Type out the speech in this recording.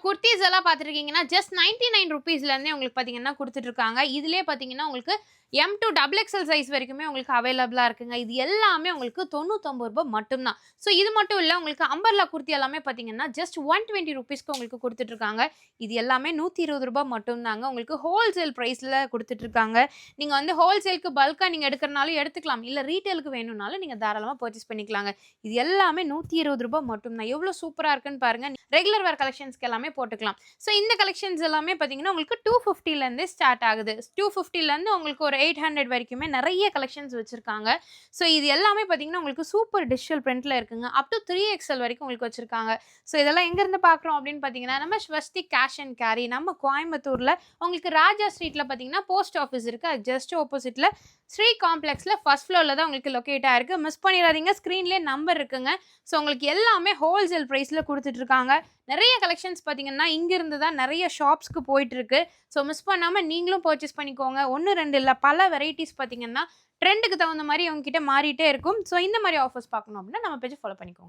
குர்தீஸ் எல்லாம் பார்த்துருக்கீங்கன்னா, ஜஸ்ட் 99 ரூபீஸ்லேருந்தே உங்களுக்கு பார்த்தீங்கன்னா குடுத்துட்டுருக்காங்க. இதிலயே பார்த்தீங்கன்னா, உங்களுக்கு M to double XL size வரைக்குமே உங்களுக்கு அவைலபிளா இருக்குங்க. இது எல்லாமே உங்களுக்கு ரூ. 99 மட்டும் தான். ஸோ இது மட்டும் இல்ல, உங்களுக்கு அம்பர்லா குர்த்தி எல்லாமே பார்த்தீங்கன்னா, ஜஸ்ட் 120 ரூபீஸ்க்கு உங்களுக்கு குடுத்துட்டுருக்காங்க. இது எல்லாமே ரூ. 120 மட்டும் தாங்க. உங்களுக்கு ஹோல்சேல் பிரைஸ்ல குடுத்துட்டுருக்காங்க. நீங்க வந்து ஹோல்சேலுக்கு பல்க்கா நீங்க எடுக்கிறனாலும் எடுத்துக்கலாம். இல்ல ரீட்டெயிலுக்கு வேணும்னாலும் நீங்க தாராளமா பர்ச்சேஸ் பண்ணிக்கலாங்க. இது எல்லாமே ரூ. 120 மட்டும் தான். எவ்வளோ சூப்பரா இருக்குன்னு பாருங்க. ரெகுலர் வேர் கலெக்ஷன்ஸ்க்கு எல்லாமே போட்டுக்கலாம். ஸோ இந்த கலெக்ஷன்ஸ் எல்லாமே பார்த்தீங்கன்னா, உங்களுக்கு 250லேருந்தே ஸ்டார்ட் ஆகுது. 250லேருந்து உங்களுக்கு ஒரு 800 வரைக்குமே நெறைய கலெக்ஷன்ஸ் வச்சிருக்காங்க. ஸோ இது எல்லாமே பார்த்தீங்கன்னா, உங்களுக்கு சூப்பர் டிஜிட்டல் பிரிண்ட்ல இருக்குங்க. அப் டூ 3XL வரைக்கும் உங்களுக்கு வச்சிருக்காங்க. ஸோ இதெல்லாம் எங்கேருந்து பார்க்குறோம் அப்படின்னு பார்த்தீங்கன்னா, நம்ம ஸ்வஸ்திக் கேஷ் அண்ட் கேரி நம்ம கோயம்புத்தூர்ல உங்களுக்கு ராஜா ஸ்ட்ரீட்ல பார்த்தீங்கன்னா, போஸ்ட் ஆஃபீஸ் இருக்கு. அது ஜஸ்ட் ஆப்போசிட்ல ஸ்ரீ காம்ப்ளெக்ஸ்ல ஃபர்ஸ்ட் ஃப்ளோர்ல தான் உங்களுக்கு லொகேட் ஆயிருக்கு. மிஸ் பண்ணிறாதீங்க. ஸ்க்ரீன்லயே நம்பர் இருக்குங்க. ஸோ உங்களுக்கு எல்லாமே ஹோல்சேல் பிரைஸ்ல குடுத்துட்டு இருக்காங்க. நெறைய கலெக்ஷன்ஸ் பார்த்தீங்கன்னா, இங்கிருந்து தான் நெறைய ஷாப்ஸ்க்கு போயிட்டுருக்கு. ஸோ மிஸ் பண்ணாம நீங்களும் பர்ச்சேஸ் பண்ணிக்கோங்க. 1, 2 இல்ல பல வெரைட்டீஸ் பார்த்தீங்கன்னா, ட்ரெண்டுக்கு தகுந்த மாரி உங்ககிட்ட மாறிட்டே இருக்கும். ஸோ இந்த மாரி ஆஃபர்ஸ் பார்க்கணும் அப்படின்னா, நம்ம பேஜ ஃபாலோ பண்ணிக்கோங்க.